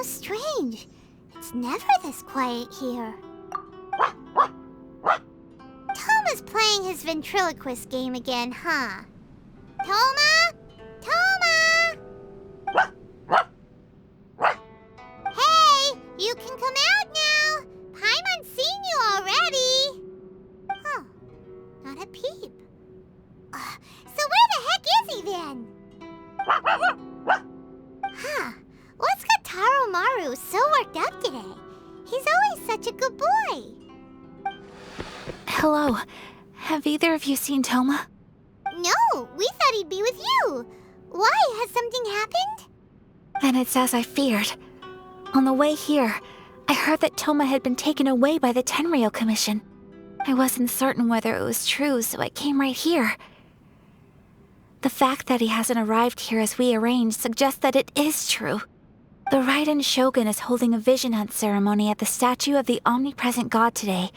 How strange. It's never this quiet here. Touhma's playing his ventriloquist game again, huh? Touhma? Touhma! Hey, you can come out now. Paimon's seen you already. Huh, not a peep. So where the heck is he then? Huh, what's got Taro Maru so worked up today? He's always such a good boy. Hello. Have either of you seen Touhma? No, we thought he'd be with you. Why? Has something happened? Then it's as I feared. On the way here, I heard that Touhma had been taken away by the Tenryou Commission. I wasn't certain whether it was true, so I came right here. The fact that he hasn't arrived here as we arranged suggests that it is true. The Raiden Shogun is holding a vision hunt ceremony at the statue of the omnipresent god today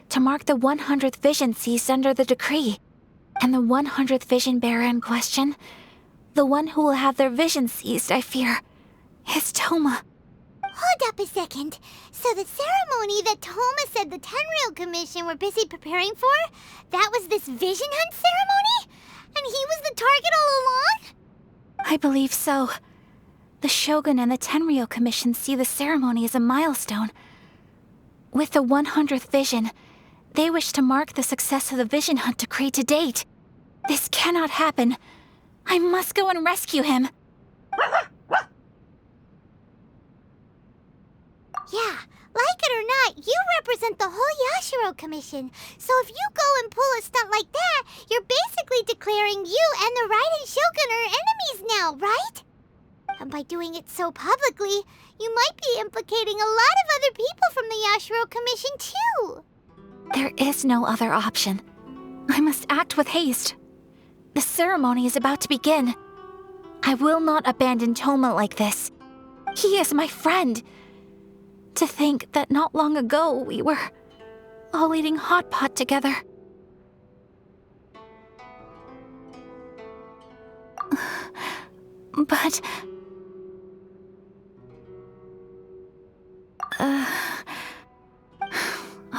to mark the 100th vision seized under the decree. And the 100th vision bearer in question, the one who will have their vision seized, I fear, is Touhma. Hold up a second. So the ceremony that Touhma said the Tenryou Commission were busy preparing for, that was this vision hunt ceremony? And he was the target all along? I believe so. The Shogun and the Tenryou Commission see the ceremony as a milestone. With the 100th vision, they wish to mark the success of the vision hunt decree to date. This cannot happen. I must go and rescue him. Yeah, like it or not, you represent the whole Yashiro Commission. So if you go and pull a stunt like that, you're basically declaring you and the Raiden Shogun are enemies now, right? And by doing it so publicly, you might be implicating a lot of other people from the Yashiro Commission too. There is no other option. I must act with haste. The ceremony is about to begin. I will not abandon Touhma like this. He is my friend. To think that not long ago we were all eating hot pot together. But...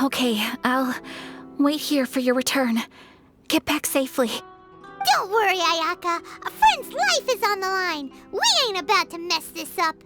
Okay, I'll wait here for your return. Get back safely. Don't worry, Ayaka. A friend's life is on the line. We ain't about to mess this up.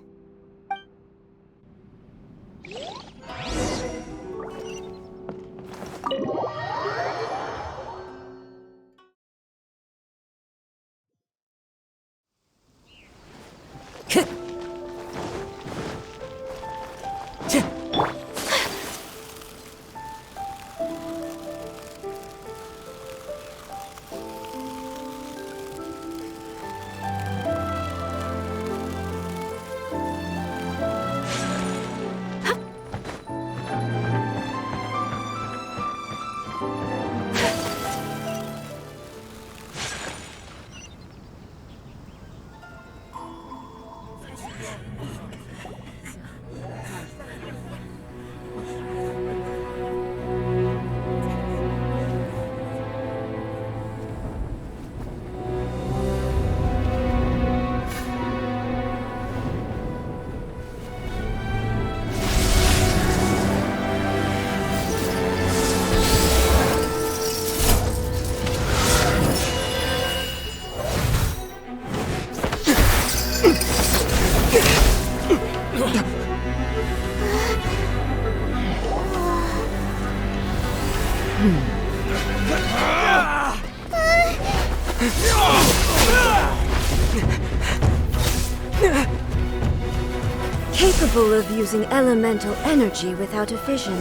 Capable of using elemental energy without a vision.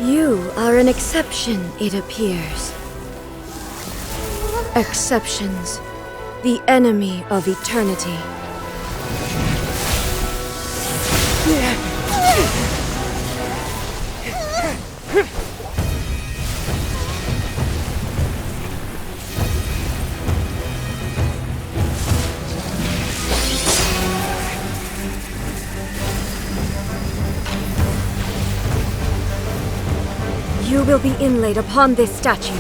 You are an exception, it appears. Exceptions, the enemy of eternity. You will be inlaid upon this statue.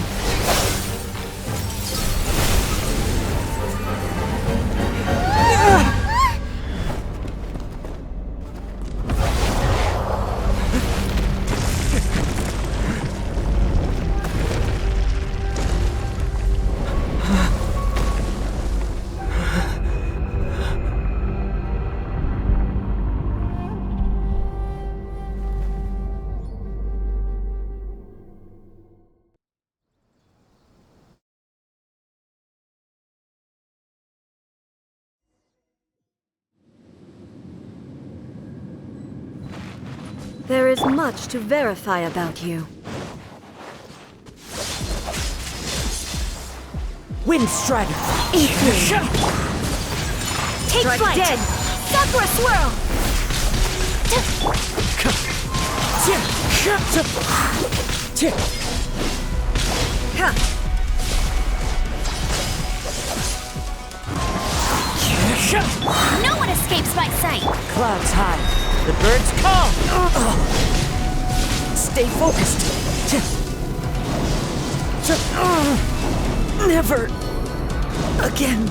There is much to verify about you. Wind Strider! Take Strike flight! dead! Sakura swirl! Ha! No one escapes my sight! Clouds high. The birds call! Stay focused! Never again.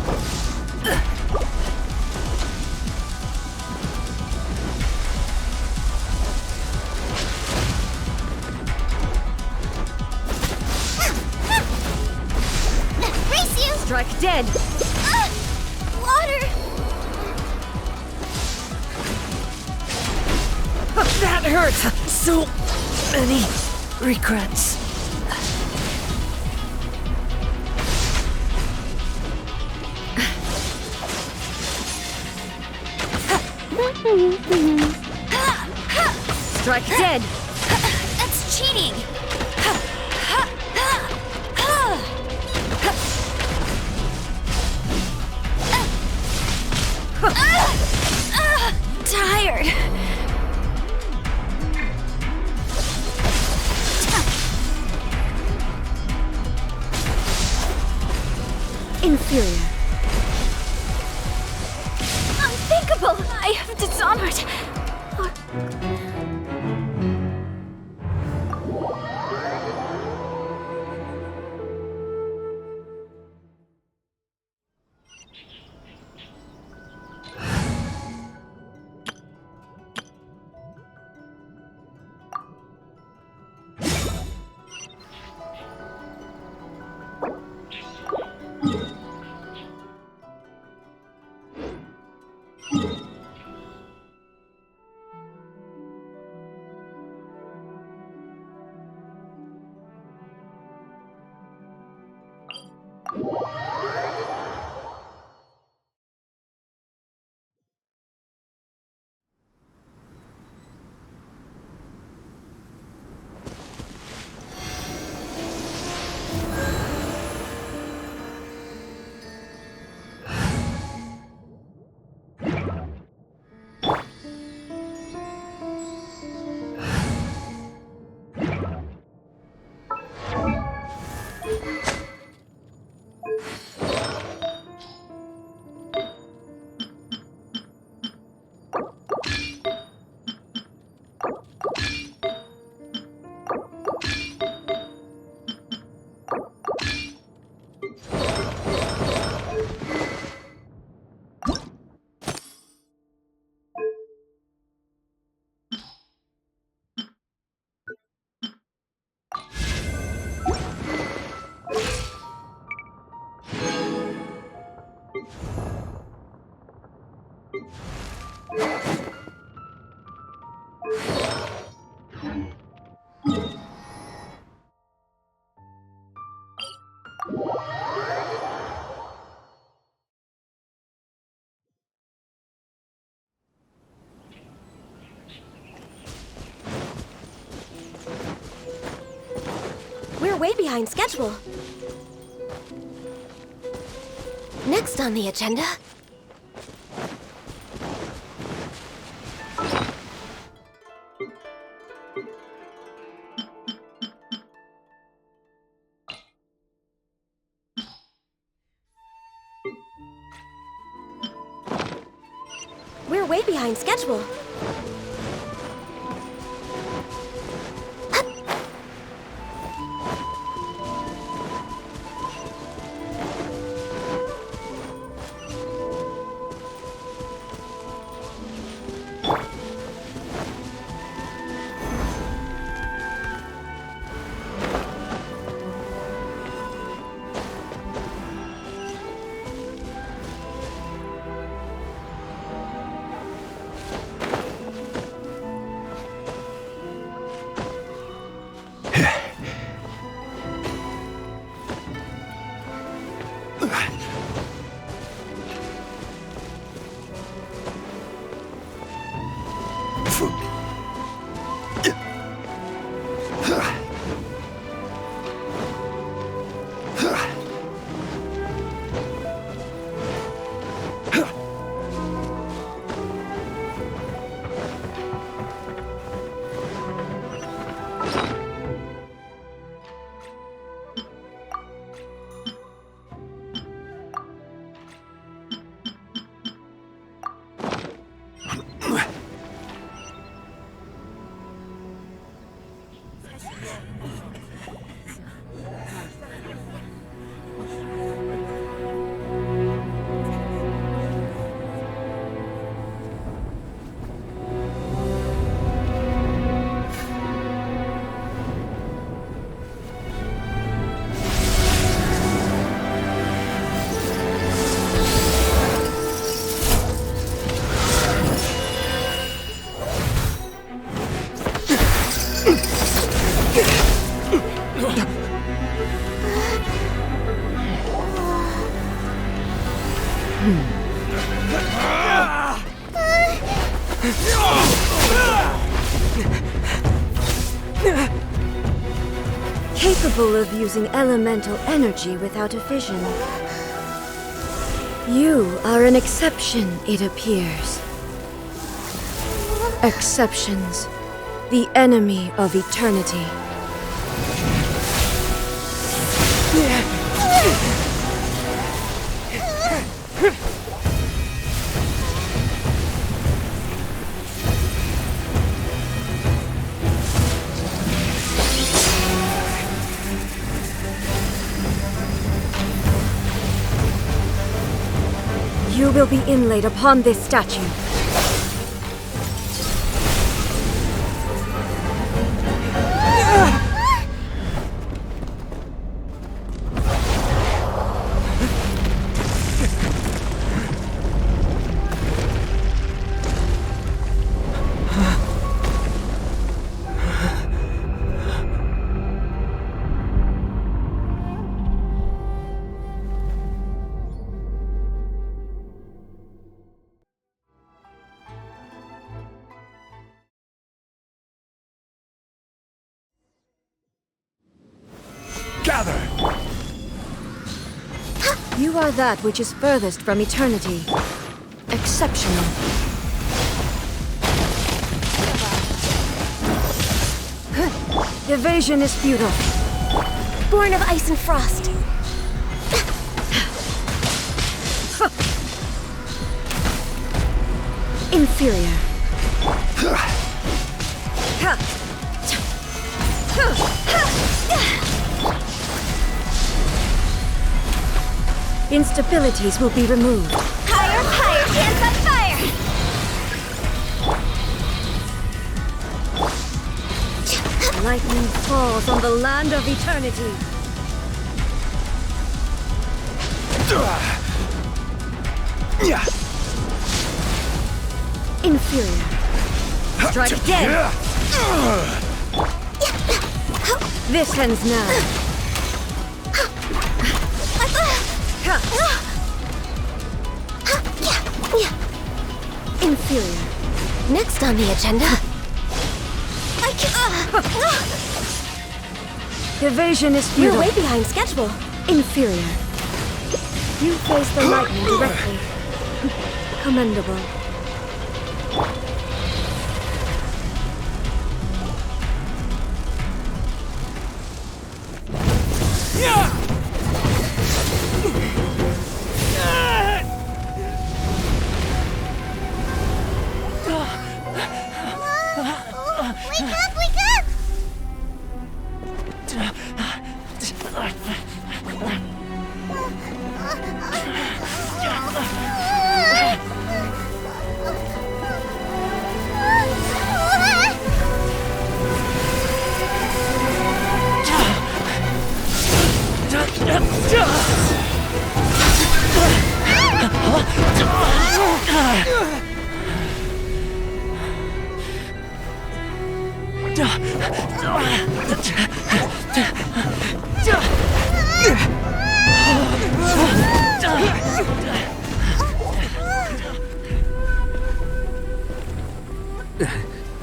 Race you! Strike dead! Water! That hurts! So many regrets. Strike dead! That's cheating! Tired. Inferior. Unthinkable! I have dishonored. We're way behind schedule. Next on the agenda... We're way behind schedule. Capable of using elemental energy without a fission. You are an exception, it appears. Exceptions. The enemy of eternity. You will be inlaid upon this statue. Gather! You are that which is furthest from eternity. Exceptional. Evasion is futile. Born of ice and frost. Inferior. Instabilities will be removed. Higher, higher, hands on fire! Lightning falls on the land of eternity. Inferior. Strike again. This ends now. Inferior. Next on the agenda. Evasion is You're futile. way behind schedule. Inferior. You face the lightning directly. Commendable. Wake up, wake up!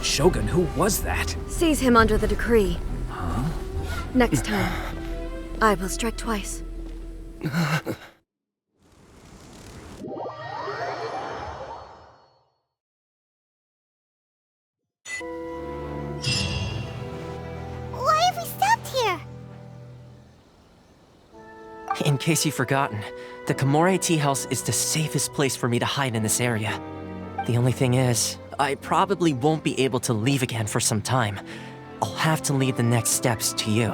Shogun, who was that? Seize him under the decree. Next time, I will strike twice. Why have we stopped here? In case you've forgotten, the Komore Tea House is the safest place for me to hide in this area. The only thing is, I probably won't be able to leave again for some time. I'll have to leave the next steps to you.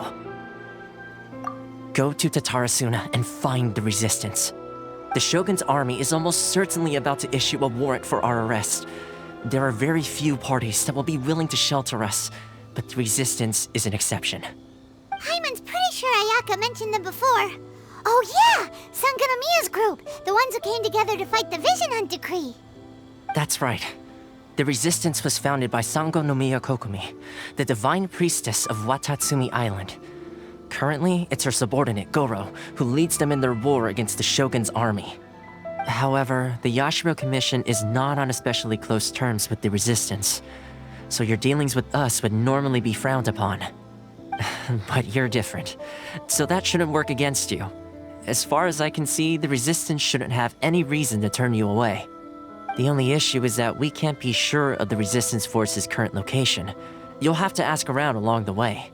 Go to Tatarasuna and find the Resistance. The Shogun's army is almost certainly about to issue a warrant for our arrest. There are very few parties that will be willing to shelter us, but the Resistance is an exception. Paimon's pretty sure Ayaka mentioned them before. Oh yeah! Sangonomiya's group! The ones who came together to fight the Vision Hunt Decree! That's right. The Resistance was founded by Sangonomiya Kokomi, the divine priestess of Watatsumi Island. Currently, it's her subordinate, Goro, who leads them in their war against the Shogun's army. However, the Yashiro Commission is not on especially close terms with the Resistance, so your dealings with us would normally be frowned upon. But you're different, so that shouldn't work against you. As far as I can see, the Resistance shouldn't have any reason to turn you away. The only issue is that we can't be sure of the Resistance Force's current location. You'll have to ask around along the way.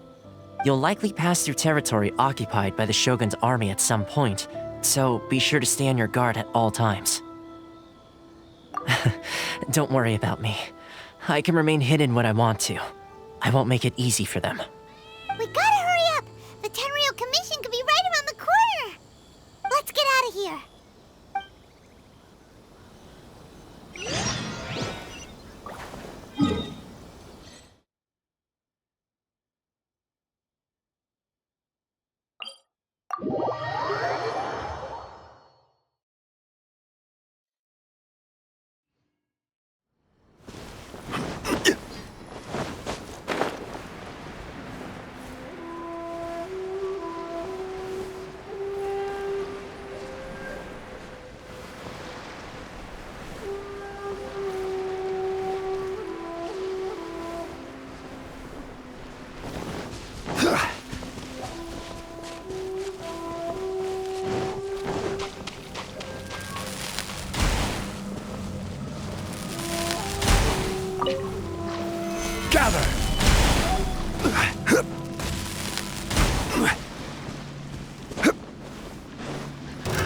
You'll likely pass through territory occupied by the Shogun's army at some point, so be sure to stay on your guard at all times. Don't worry about me. I can remain hidden when I want to. I won't make it easy for them. We gotta hurry up! The Tenryou Commission could be right around the corner! Let's get out of here!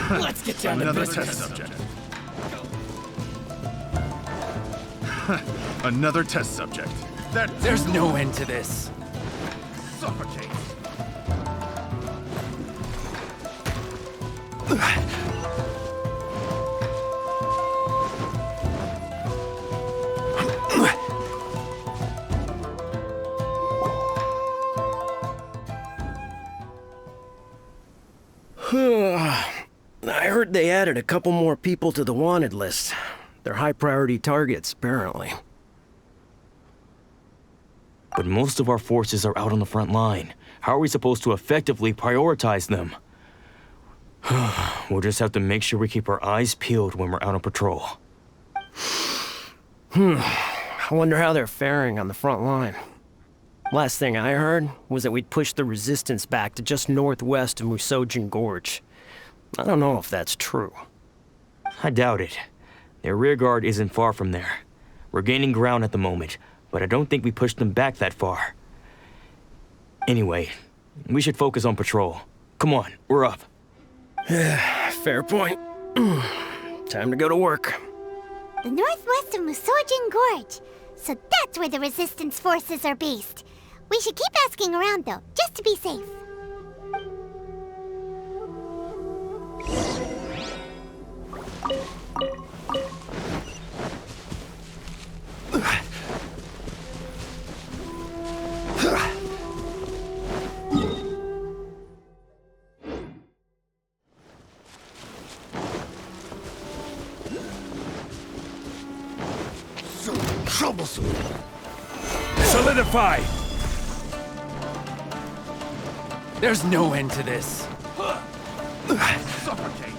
Let's get down to Another business. test subject. Another test subject. There's no end to this. Suffocate. I heard they added a couple more people to the wanted list. They're high-priority targets, apparently. But most of our forces are out on the front line. How are we supposed to effectively prioritize them? We'll just have to make sure we keep our eyes peeled when we're out on patrol. I wonder how they're faring on the front line. Last thing I heard was that we'd pushed the resistance back to just northwest of Musojin Gorge. I don't know if that's true. I doubt it. Their rearguard isn't far from there. We're gaining ground at the moment, but I don't think we pushed them back that far. Anyway, we should focus on patrol. Come on, we're up. Fair point. Time to go to work. The northwest of Musojin Gorge. So that's where the Resistance forces are based. We should keep asking around, though, just to be safe. So troublesome. Solidify! There's no end to this. Suffocate.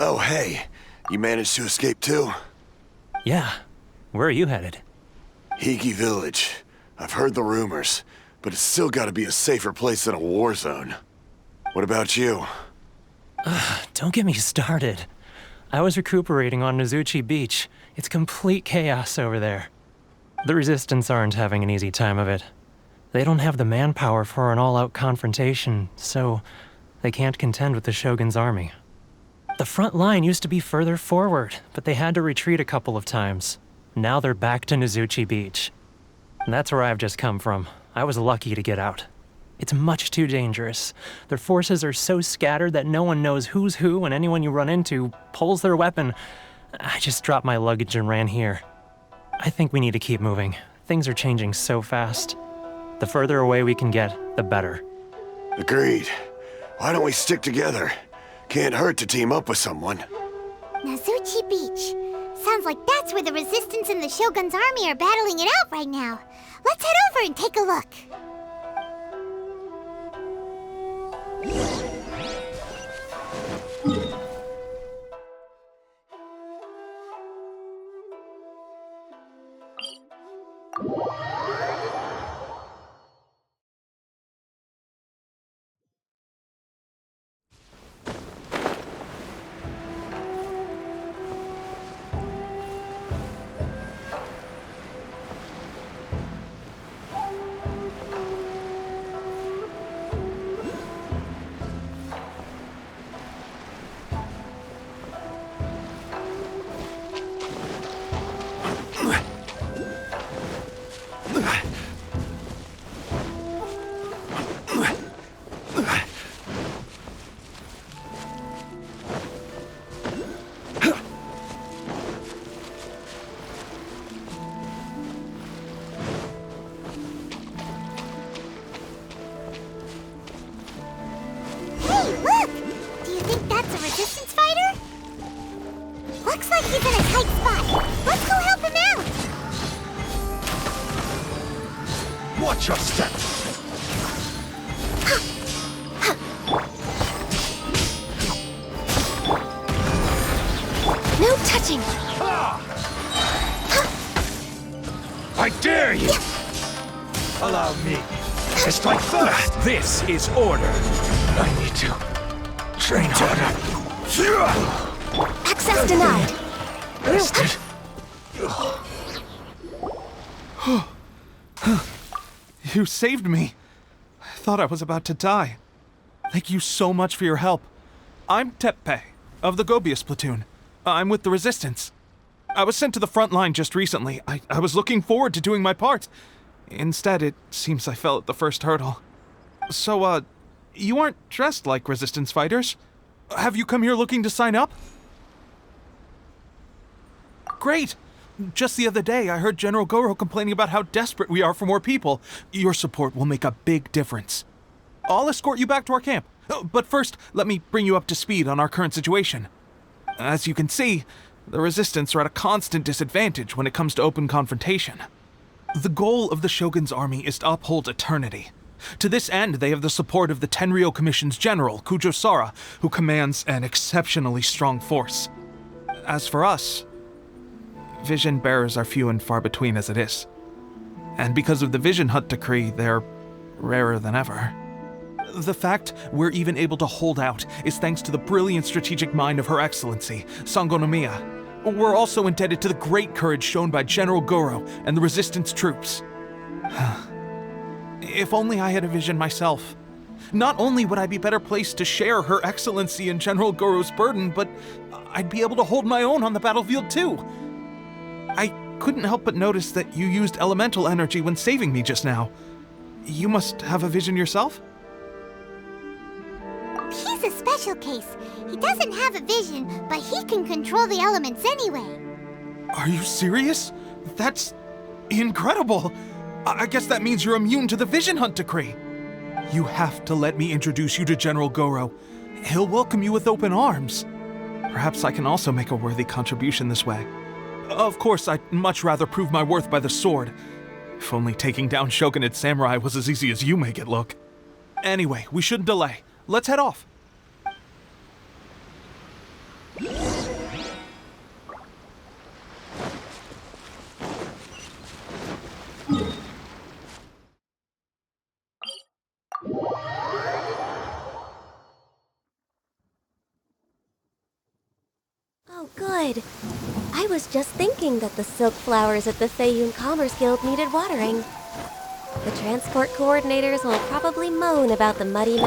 Oh, hey. You managed to escape too? Yeah. Where are you headed? Hiki Village. I've heard the rumors, but it's still gotta be a safer place than a war zone. What about you? Don't get me started. I was recuperating on Nozuchi Beach. It's complete chaos over there. The Resistance aren't having an easy time of it. They don't have the manpower for an all-out confrontation, so they can't contend with the Shogun's army. The front line used to be further forward, but they had to retreat a couple of times. Now they're back to Nozuchi Beach. And that's where I've just come from. I was lucky to get out. It's much too dangerous. Their forces are so scattered that no one knows who's who, and anyone you run into pulls their weapon. I just dropped my luggage and ran here. I think we need to keep moving. Things are changing so fast. The further away we can get, the better. Agreed. Why don't we stick together? Can't hurt to team up with someone. Nazuchi Beach. Sounds like that's where the Resistance and the Shogun's army are battling it out right now. Let's head over and take a look. Watch your step! No touching! I dare you! Allow me to strike first! This is order! I need to train harder. Access denied! Bastard! You saved me. I thought I was about to die. Thank you so much for your help. I'm Teppei, of the Gobius platoon. I'm with the Resistance. I was sent to the front line just recently. I was looking forward to doing my part. Instead, it seems I fell at the first hurdle. So, you aren't dressed like Resistance fighters? Have you come here looking to sign up? Great! Just the other day, I heard General Goro complaining about how desperate we are for more people. Your support will make a big difference. I'll escort you back to our camp. But first, let me bring you up to speed on our current situation. As you can see, the Resistance are at a constant disadvantage when it comes to open confrontation. The goal of the Shogun's army is to uphold eternity. To this end, they have the support of the Tenryou Commission's general, Kujosara, who commands an exceptionally strong force. As for us, vision bearers are few and far between as it is. And because of the Vision Hut decree, they're rarer than ever. The fact we're even able to hold out is thanks to the brilliant strategic mind of Her Excellency, Sangonomiya. We're also indebted to the great courage shown by General Goro and the Resistance troops. If only I had a vision myself. Not only would I be better placed to share Her Excellency and General Goro's burden, but I'd be able to hold my own on the battlefield too. I couldn't help but notice that you used elemental energy when saving me just now. You must have a vision yourself? He's a special case. He doesn't have a vision, but he can control the elements anyway. Are you serious? That's incredible. I guess that means you're immune to the Vision Hunt decree. You have to let me introduce you to General Goro. He'll welcome you with open arms. Perhaps I can also make a worthy contribution this way. Of course, I'd much rather prove my worth by the sword. If only taking down Shogunate samurai was as easy as you make it look. Anyway, we shouldn't delay. Let's head off. Oh, good. I was just thinking that the silk flowers at the Feiyun Commerce Guild needed watering. The transport coordinators will probably moan about the muddy...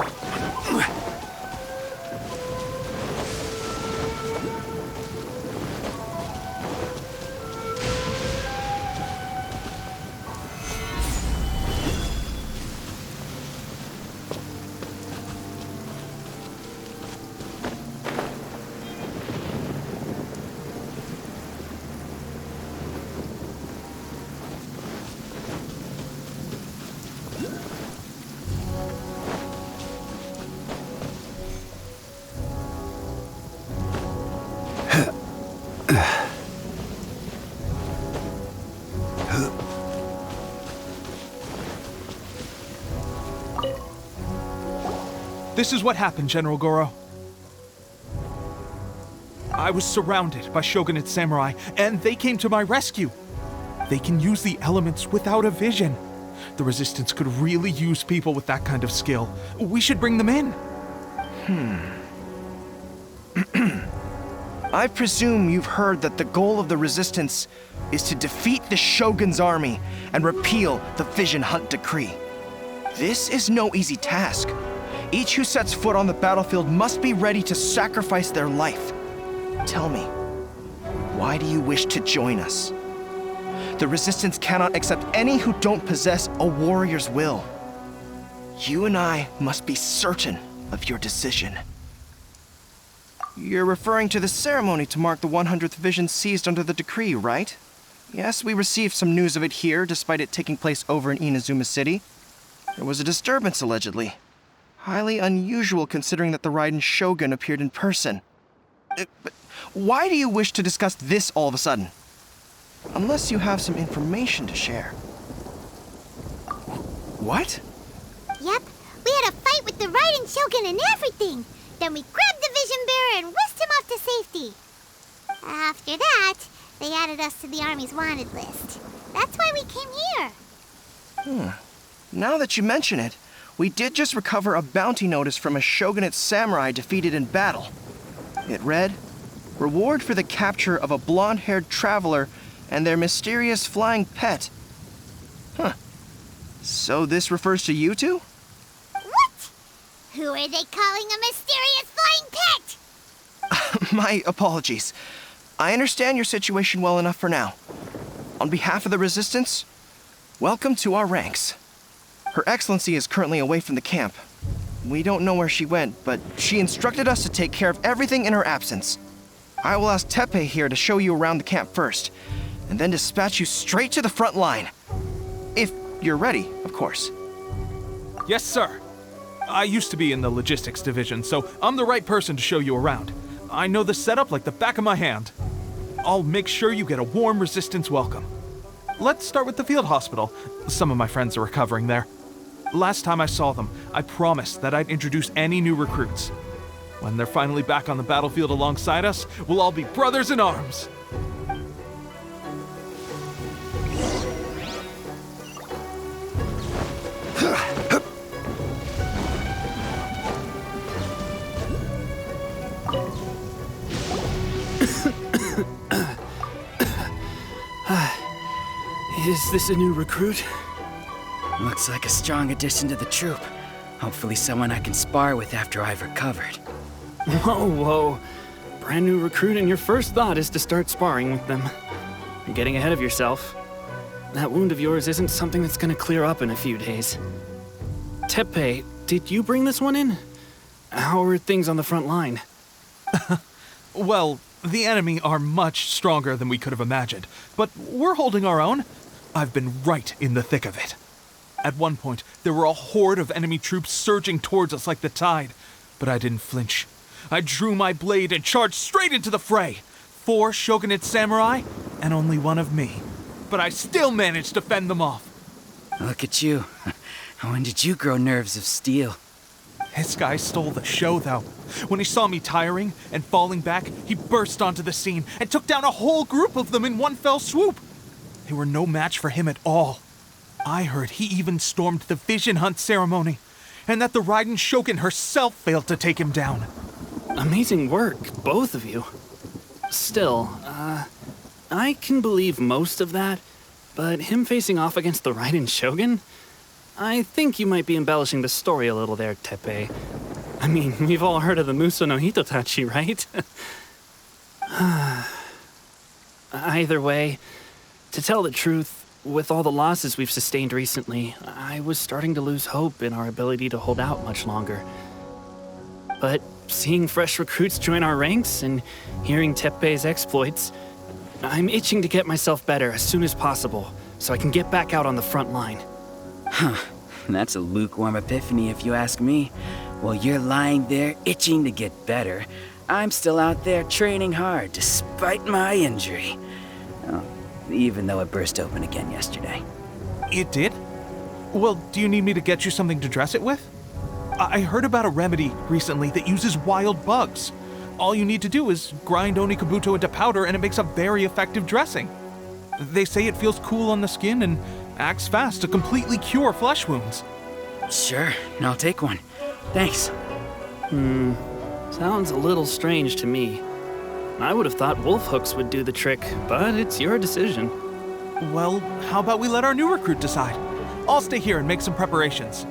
This is what happened, General Goro. I was surrounded by Shogunate samurai, and they came to my rescue. They can use the elements without a vision. The Resistance could really use people with that kind of skill. We should bring them in. I presume you've heard that the goal of the Resistance is to defeat the Shogun's army and repeal the Vision Hunt Decree. This is no easy task. Each who sets foot on the battlefield must be ready to sacrifice their life. Tell me, why do you wish to join us? The Resistance cannot accept any who don't possess a warrior's will. You and I must be certain of your decision. You're referring to the ceremony to mark the 100th Vision seized under the decree, right? Yes, we received some news of it here, despite it taking place over in Inazuma City. There was a disturbance, allegedly. Highly unusual considering that the Raiden Shogun appeared in person. But why do you wish to discuss this all of a sudden? Unless you have some information to share. What? Yep, we had a fight with the Raiden Shogun and everything. Then we grabbed the Vision Bearer and whisked him off to safety. After that, they added us to the Army's wanted list. That's why we came here. Now that you mention it, we did just recover a bounty notice from a Shogunate samurai defeated in battle. It read, "Reward for the capture of a blonde-haired traveler and their mysterious flying pet." So this refers to you two? What? Who are they calling a mysterious flying pet? My apologies. I understand your situation well enough for now. On behalf of the Resistance, welcome to our ranks. Her Excellency is currently away from the camp. We don't know where she went, but she instructed us to take care of everything in her absence. I will ask Teppei here to show you around the camp first, and then dispatch you straight to the front line. If you're ready, of course. Yes, sir. I used to be in the logistics division, so I'm the right person to show you around. I know the setup like the back of my hand. I'll make sure you get a warm Resistance welcome. Let's start with the field hospital. Some of my friends are recovering there. Last time I saw them, I promised that I'd introduce any new recruits. When they're finally back on the battlefield alongside us, we'll all be brothers in arms. Is this a new recruit? Looks like a strong addition to the troop. Hopefully someone I can spar with after I've recovered. Whoa. Brand new recruit and your first thought is to start sparring with them. You're getting ahead of yourself. That wound of yours isn't something that's gonna clear up in a few days. Teppei, did you bring this one in? How are things on the front line? Well, the enemy are much stronger than we could have imagined, but we're holding our own. I've been right in the thick of it. At one point, there were a horde of enemy troops surging towards us like the tide, but I didn't flinch. I drew my blade and charged straight into the fray. 4 Shogunate samurai, and only one of me. But I still managed to fend them off. Look at you. When did you grow nerves of steel? This guy stole the show, though. When he saw me tiring and falling back, he burst onto the scene and took down a whole group of them in one fell swoop. They were no match for him at all. I heard he even stormed the Vision Hunt ceremony, and that the Raiden Shogun herself failed to take him down. Amazing work, both of you. Still, I can believe most of that, but him facing off against the Raiden Shogun? I think you might be embellishing the story a little there, Teppei. I mean, we've all heard of the Muso no Hitotachi, right? Either way, to tell the truth, with all the losses we've sustained recently, I was starting to lose hope in our ability to hold out much longer. But seeing fresh recruits join our ranks and hearing Teppei's exploits, I'm itching to get myself better as soon as possible so I can get back out on the front line. Huh. That's a lukewarm epiphany if you ask me. While you're lying there itching to get better, I'm still out there training hard despite my injury. Oh, even though it burst open again yesterday. It did? Well, do you need me to get you something to dress it with? I heard about a remedy recently that uses wild bugs. All you need to do is grind Onikabuto into powder and it makes a very effective dressing. They say it feels cool on the skin and acts fast to completely cure flesh wounds. Sure, I'll take one. Thanks. Sounds a little strange to me. I would have thought wolf hooks would do the trick, but it's your decision. Well, how about we let our new recruit decide? I'll stay here and make some preparations.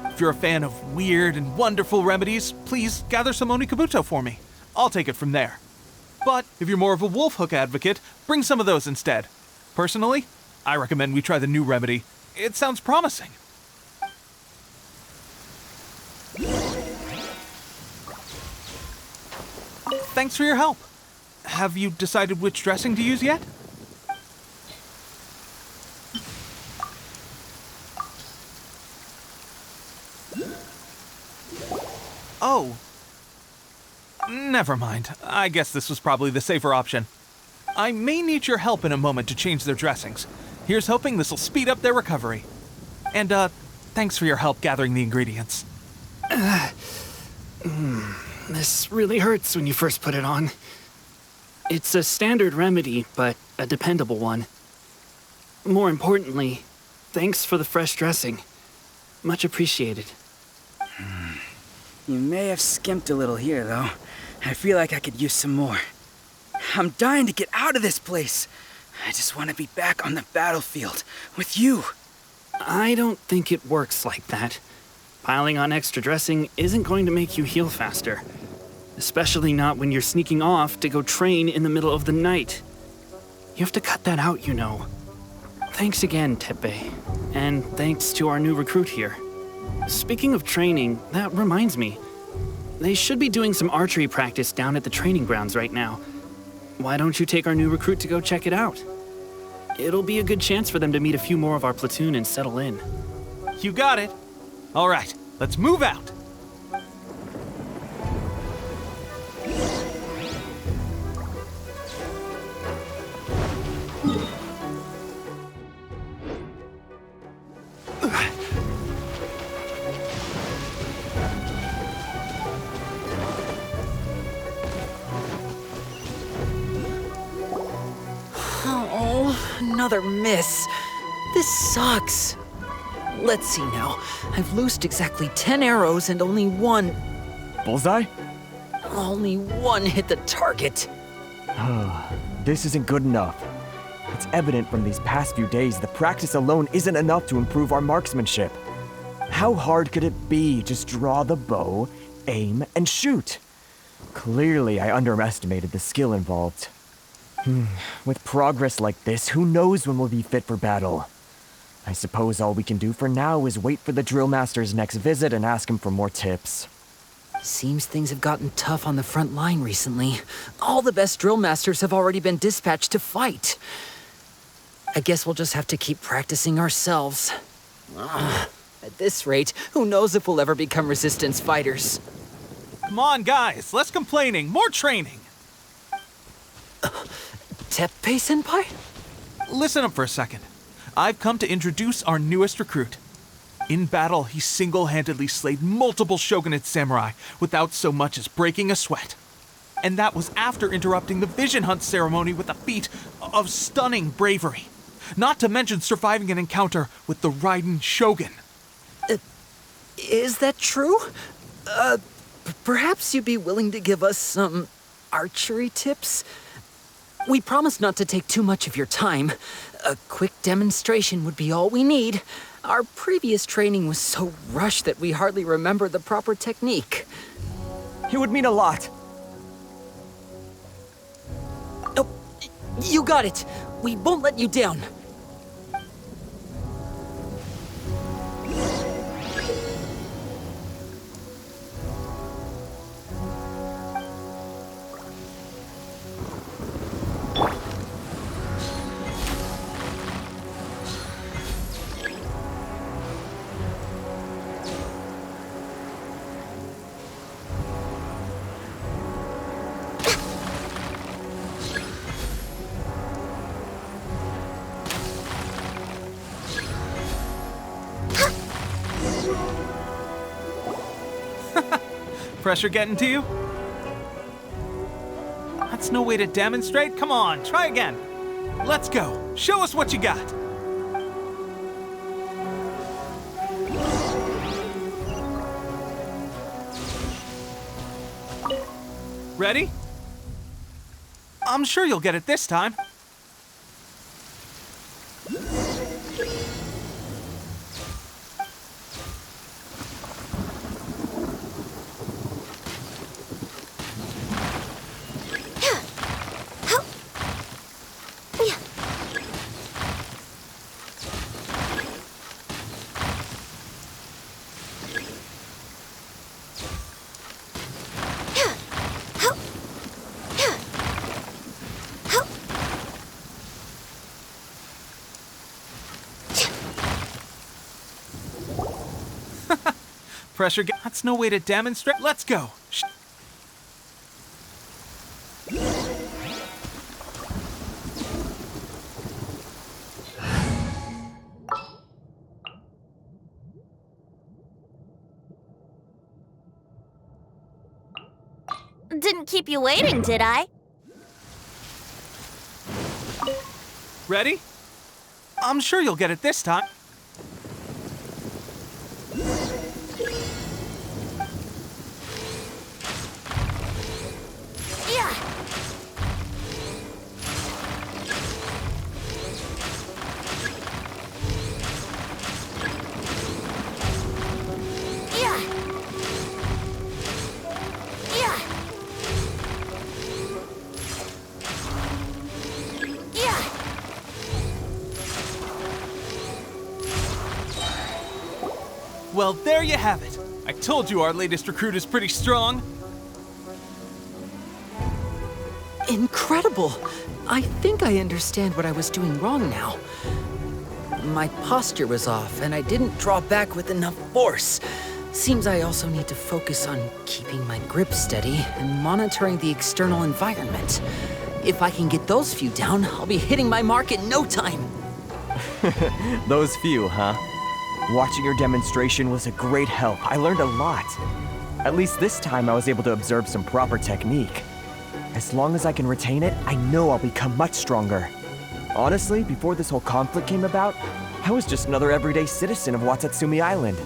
If you're a fan of weird and wonderful remedies, please gather some Onikabuto for me. I'll take it from there. But if you're more of a wolf hook advocate, bring some of those instead. Personally, I recommend we try the new remedy. It sounds promising. Thanks for your help. Have you decided which dressing to use yet? Oh. Never mind. I guess this was probably the safer option. I may need your help in a moment to change their dressings. Here's hoping this'll speed up their recovery. And, thanks for your help gathering the ingredients. This really hurts when you first put it on. It's a standard remedy, but a dependable one. More importantly, thanks for the fresh dressing. Much appreciated. You may have skimped a little here, though. I feel like I could use some more. I'm dying to get out of this place. I just want to be back on the battlefield with you. I don't think it works like that. Piling on extra dressing isn't going to make you heal faster. Especially not when you're sneaking off to go train in the middle of the night. You have to cut that out, you know. Thanks again, Teppei. And thanks to our new recruit here. Speaking of training, that reminds me. They should be doing some archery practice down at the training grounds right now. Why don't you take our new recruit to go check it out? It'll be a good chance for them to meet a few more of our platoon and settle in. You got it. All right, let's move out. Oh, another miss. This sucks. Let's see now. I've loosed exactly 10 arrows and only one... Bullseye? Only one hit the target. This isn't good enough. It's evident from these past few days that practice alone isn't enough to improve our marksmanship. How hard could it be? Just draw the bow, aim, and shoot. Clearly, I underestimated the skill involved. With progress like this, who knows when we'll be fit for battle? I suppose all we can do for now is wait for the drill master's next visit and ask him for more tips. Seems things have gotten tough on the front line recently. All the best drill masters have already been dispatched to fight. I guess we'll just have to keep practicing ourselves. At this rate, who knows if we'll ever become resistance fighters. Come on, guys, less complaining, more training. Teppei-senpai? Listen up for a second. I've come to introduce our newest recruit. In battle, he single-handedly slayed multiple shogunate samurai without so much as breaking a sweat. And that was after interrupting the vision hunt ceremony with a feat of stunning bravery. Not to mention surviving an encounter with the Raiden Shogun. Is that true? Perhaps you'd be willing to give us some archery tips? We promise not to take too much of your time. A quick demonstration would be all we need. Our previous training was so rushed that we hardly remember the proper technique. It would mean a lot. Oh, you got it. We won't let you down. Pressure getting to you? That's no way to demonstrate. Come on, try again. Let's go. Show us what you got. Ready? I'm sure you'll get it this time. Pressure. That's no way to demonstrate. Let's go. Didn't keep you waiting, did I? Ready? I'm sure you'll get it this time. Well, there you have it. I told you our latest recruit is pretty strong. Incredible! I think I understand what I was doing wrong now. My posture was off, and I didn't draw back with enough force. Seems I also need to focus on keeping my grip steady and monitoring the external environment. If I can get those few down, I'll be hitting my mark in no time. Those few, huh? Watching your demonstration was a great help. I learned a lot. At least this time I was able to observe some proper technique. As long as I can retain it, I know I'll become much stronger. Honestly, before this whole conflict came about, I was just another everyday citizen of Watatsumi Island.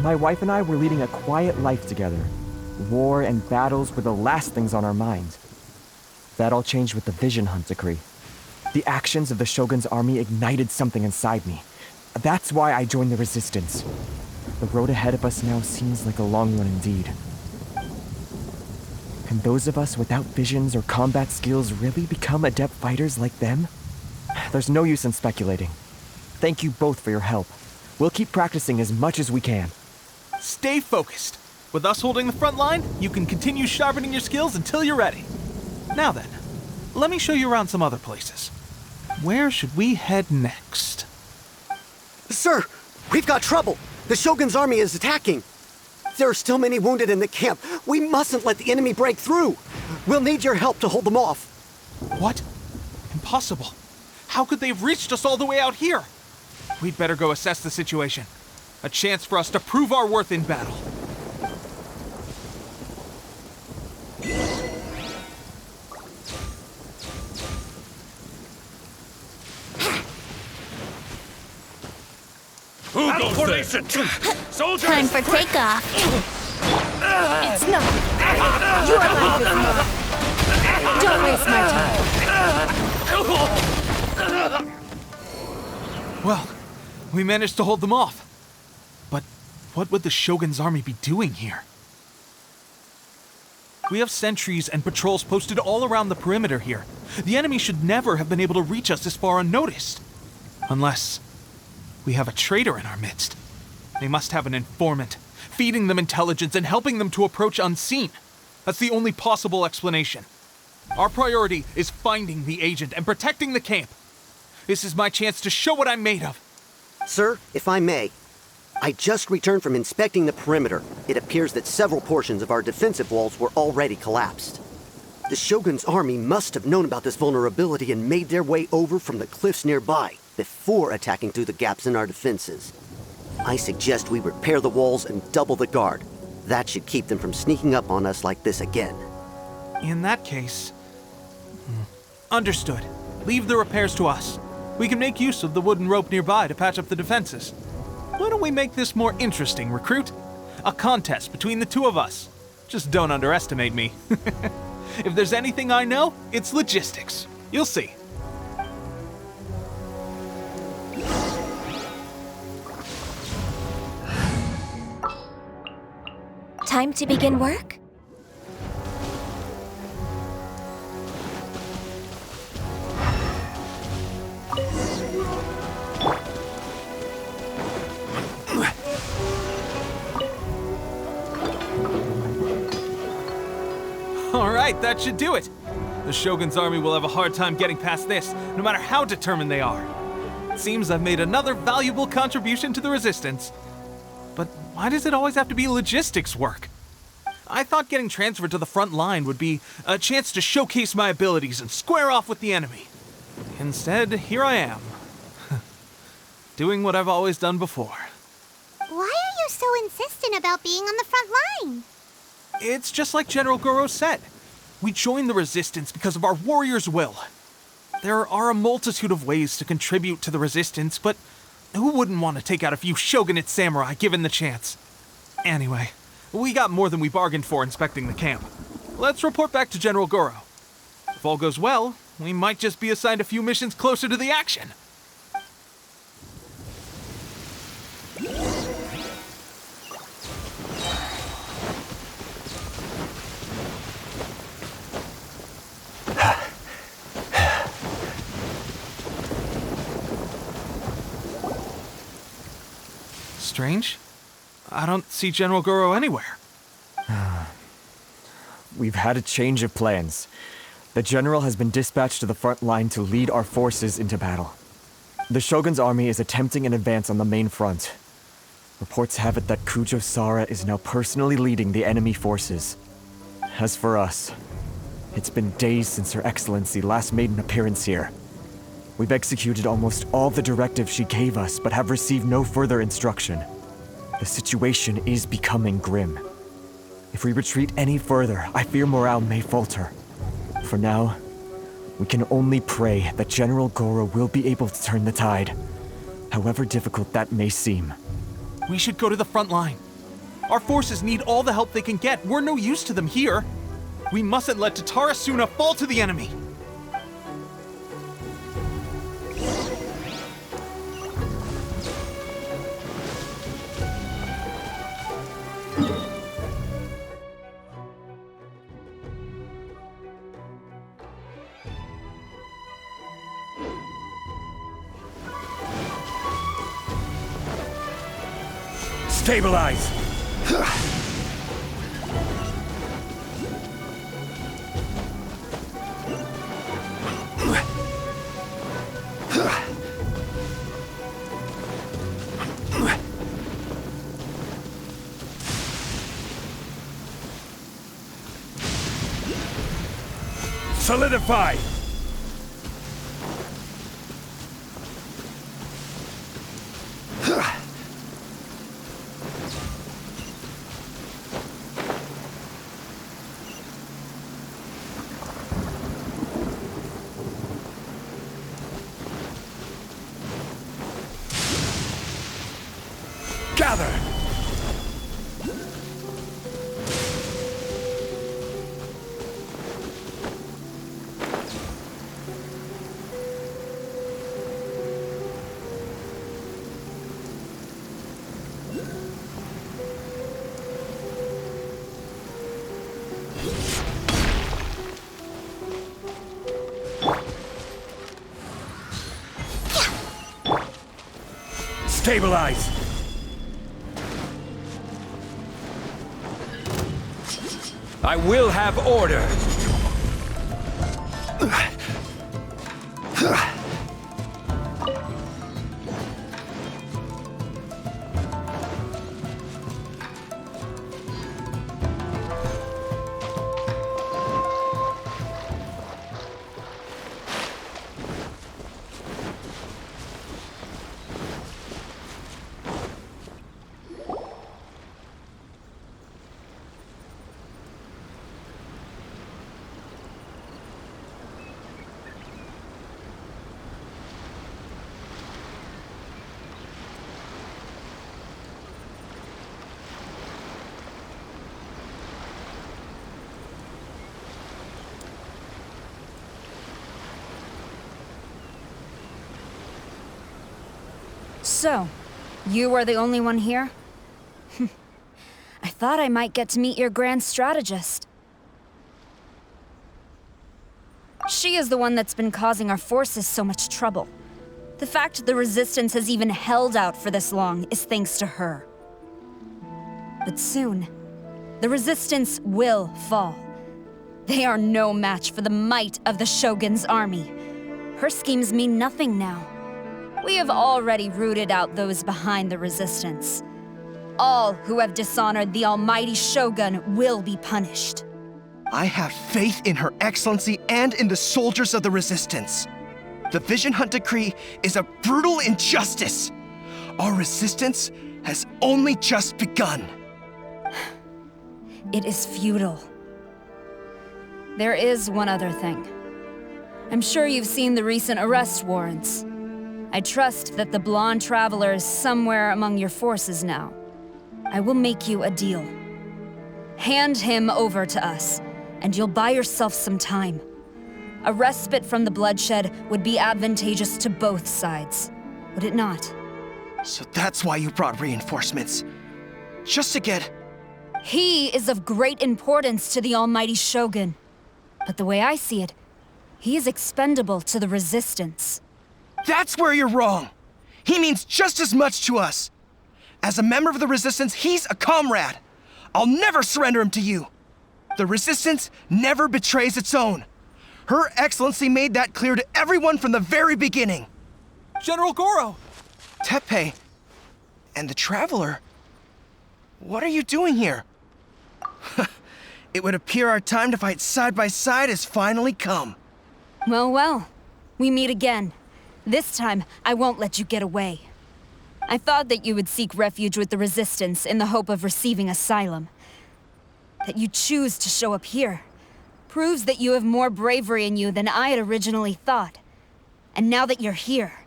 My wife and I were leading a quiet life together. War and battles were the last things on our minds. That all changed with the Vision Hunt decree. The actions of the Shogun's army ignited something inside me. That's why I joined the Resistance. The road ahead of us now seems like a long one indeed. Can those of us without visions or combat skills really become adept fighters like them? There's no use in speculating. Thank you both for your help. We'll keep practicing as much as we can. Stay focused. With us holding the front line, you can continue sharpening your skills until you're ready. Now then, let me show you around some other places. Where should we head next? Sir, we've got trouble. The Shogun's army is attacking. There are still many wounded in the camp. We mustn't let the enemy break through. We'll need your help to hold them off. What? Impossible. How could they have reached us all the way out here? We'd better go assess the situation. A chance for us to prove our worth in battle. Battle formation! Soldiers! Time for takeoff. It's not. Your life is mine. Don't waste my time. Well, we managed to hold them off. But what would the Shogun's army be doing here? We have sentries and patrols posted all around the perimeter here. The enemy should never have been able to reach us this far unnoticed. Unless we have a traitor in our midst. They must have an informant, feeding them intelligence and helping them to approach unseen. That's the only possible explanation. Our priority is finding the agent and protecting the camp. This is my chance to show what I'm made of. Sir, if I may, I just returned from inspecting the perimeter. It appears that several portions of our defensive walls were already collapsed. The Shogun's army must have known about this vulnerability and made their way over from the cliffs nearby before attacking through the gaps in our defenses. I suggest we repair the walls and double the guard. That should keep them from sneaking up on us like this again. In that case... Understood. Leave the repairs to us. We can make use of the wooden rope nearby to patch up the defenses. Why don't we make this more interesting, recruit? A contest between the two of us. Just don't underestimate me. If there's anything I know, it's logistics. You'll see. Time to begin work? Alright, that should do it. The Shogun's army will have a hard time getting past this, no matter how determined they are. It seems I've made another valuable contribution to the Resistance. But why does it always have to be logistics work? I thought getting transferred to the front line would be a chance to showcase my abilities and square off with the enemy. Instead, here I am. Doing what I've always done before. Why are you so insistent about being on the front line? It's just like General Goro said. We joined the Resistance because of our warrior's will. There are a multitude of ways to contribute to the Resistance, but who wouldn't want to take out a few shogunate samurai given the chance? Anyway, we got more than we bargained for inspecting the camp. Let's report back to General Goro. If all goes well, we might just be assigned a few missions closer to the action. Strange. I don't see General Goro anywhere. We've had a change of plans. The general has been dispatched to the front line to lead our forces into battle. The Shogun's army is attempting an advance on the main front. Reports have it that Kujo Sara is now personally leading the enemy forces. As for us, it's been days since Her Excellency last made an appearance here. We've executed almost all the directives she gave us, but have received no further instruction. The situation is becoming grim. If we retreat any further, I fear morale may falter. For now, we can only pray that General Goro will be able to turn the tide, however difficult that may seem. We should go to the front line. Our forces need all the help they can get. We're no use to them here. We mustn't let Tatarasuna fall to the enemy. Stabilize! Solidify! Gather! Stabilize! I will have order! So, you are the only one here? I thought I might get to meet your grand strategist. She is the one that's been causing our forces so much trouble. The fact the Resistance has even held out for this long is thanks to her. But soon, the Resistance will fall. They are no match for the might of the Shogun's army. Her schemes mean nothing now. We have already rooted out those behind the Resistance. All who have dishonored the almighty Shogun will be punished. I have faith in Her Excellency and in the soldiers of the Resistance. The Vision Hunt Decree is a brutal injustice. Our resistance has only just begun. It is futile. There is one other thing. I'm sure you've seen the recent arrest warrants. I trust that the blonde traveler is somewhere among your forces now. I will make you a deal. Hand him over to us, and you'll buy yourself some time. A respite from the bloodshed would be advantageous to both sides, would it not? So that's why you brought reinforcements. Just to get... He is of great importance to the almighty Shogun. But the way I see it, he is expendable to the Resistance. That's where you're wrong. He means just as much to us. As a member of the Resistance, he's a comrade. I'll never surrender him to you. The Resistance never betrays its own. Her Excellency made that clear to everyone from the very beginning. General Goro! Teppei and the Traveler? What are you doing here? It would appear our time to fight side by side has finally come. Well, well. We meet again. This time, I won't let you get away. I thought that you would seek refuge with the Resistance in the hope of receiving asylum. That you choose to show up here proves that you have more bravery in you than I had originally thought. And now that you're here,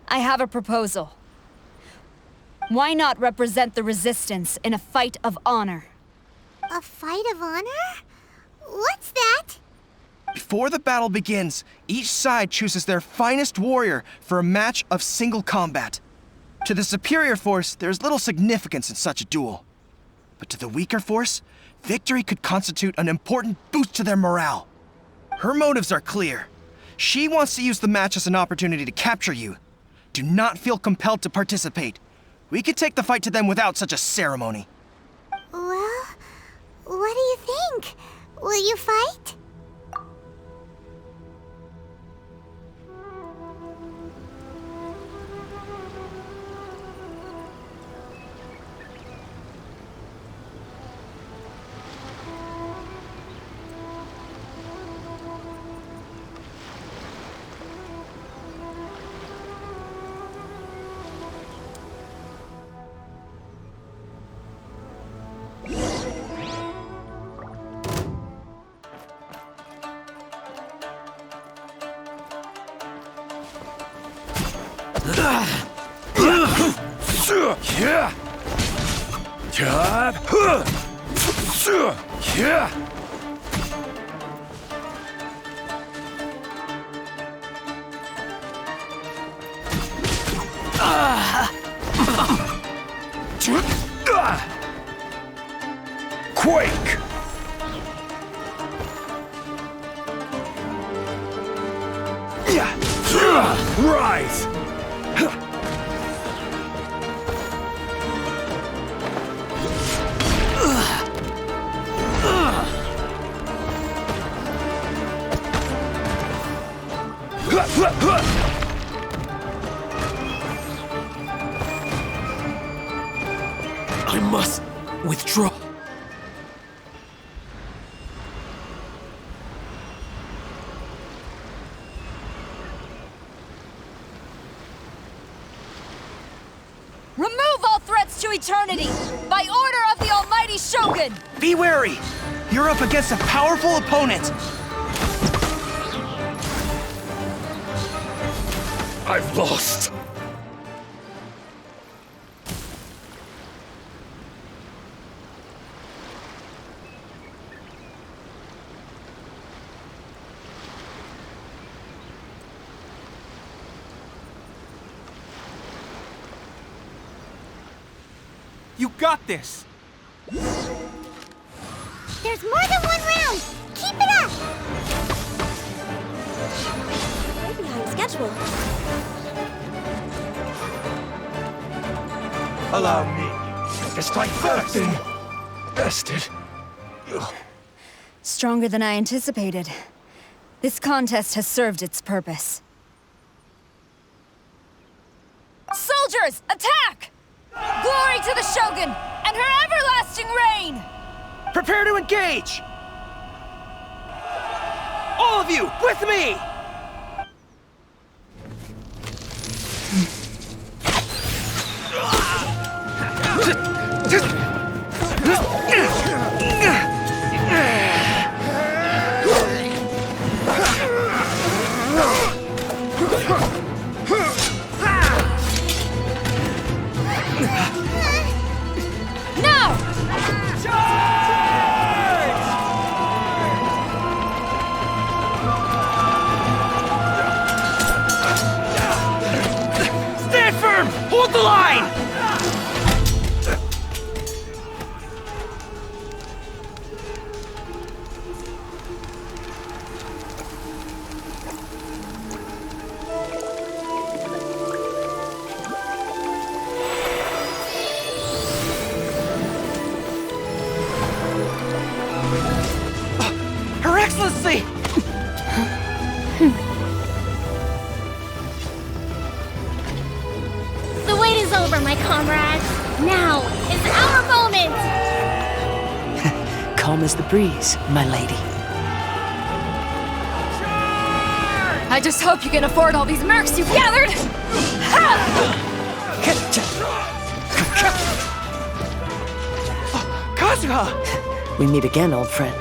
I have a proposal. Why not represent the Resistance in a fight of honor? A fight of honor? What's that? Before the battle begins, each side chooses their finest warrior for a match of single combat. To the superior force, there is little significance in such a duel. But to the weaker force, victory could constitute an important boost to their morale. Her motives are clear. She wants to use the match as an opportunity to capture you. Do not feel compelled to participate. We could take the fight to them without such a ceremony. Well, what do you think? Will you fight? Quake! Rise! I must withdraw. Remove all threats to eternity, by order of the almighty Shogun! Be wary! You're up against a powerful opponent! I've lost. You got this! There's more than one round! Keep it up! Way behind schedule. Allow me to strike first. Bested. Stronger than I anticipated. This contest has served its purpose. Soldiers, attack! Glory to the Shogun and her everlasting reign! Prepare to engage! All of you, with me! Stand firm! Hold the line! Her Excellency! The wait is over, my comrades. Now is our moment! Calm as the breeze, my lady. I just hope you can afford all these mercs you've gathered! Kazuha! We meet again, old friend.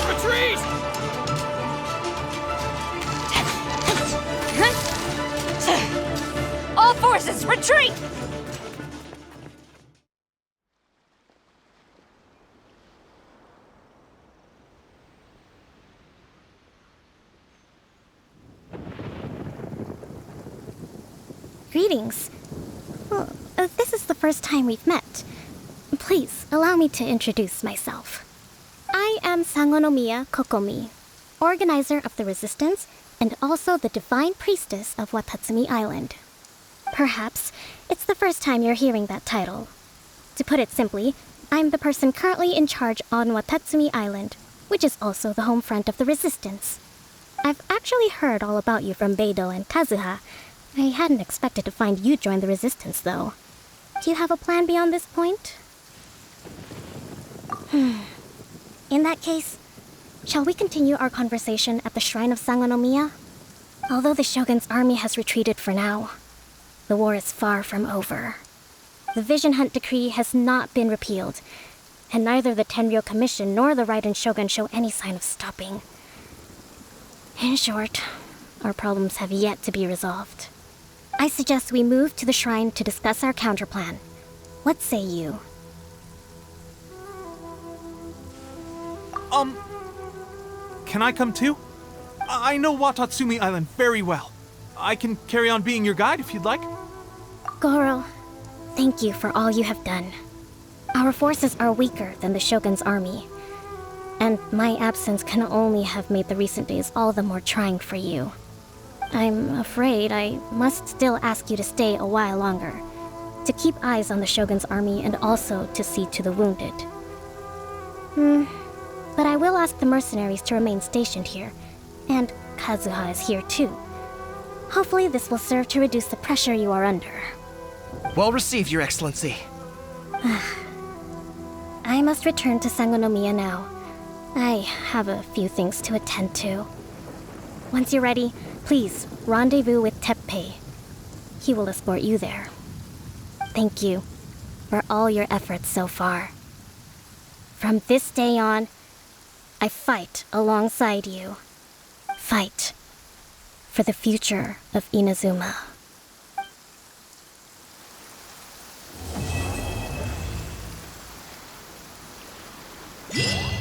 Retreat! All forces, retreat! Greetings. Well, this is the first time we've met. Please, allow me to introduce myself. I am Sangonomiya Kokomi, organizer of the Resistance and also the Divine Priestess of Watatsumi Island. Perhaps it's the first time you're hearing that title. To put it simply, I'm the person currently in charge on Watatsumi Island, which is also the home front of the Resistance. I've actually heard all about you from Beidou and Kazuha. I hadn't expected to find you join the Resistance, though. Do you have a plan beyond this point? In that case, shall we continue our conversation at the shrine of Sangonomiya? Although the Shogun's army has retreated for now, the war is far from over. The Vision Hunt Decree has not been repealed, and neither the Tenryou Commission nor the Raiden Shogun show any sign of stopping. In short, our problems have yet to be resolved. I suggest we move to the shrine to discuss our counterplan. What say you? Can I come too? I know Watatsumi Island very well. I can carry on being your guide if you'd like. Goro, thank you for all you have done. Our forces are weaker than the Shogun's army, and my absence can only have made the recent days all the more trying for you. I'm afraid I must still ask you to stay a while longer, to keep eyes on the Shogun's army and also to see to the wounded. But I will ask the mercenaries to remain stationed here, and Kazuha is here too. Hopefully this will serve to reduce the pressure you are under. Well received, Your Excellency. I must return to Sangonomiya now. I have a few things to attend to. Once you're ready, please rendezvous with Teppei. He will escort you there. Thank you for all your efforts so far. From this day on, I fight alongside you. Fight for the future of Inazuma. Yeah.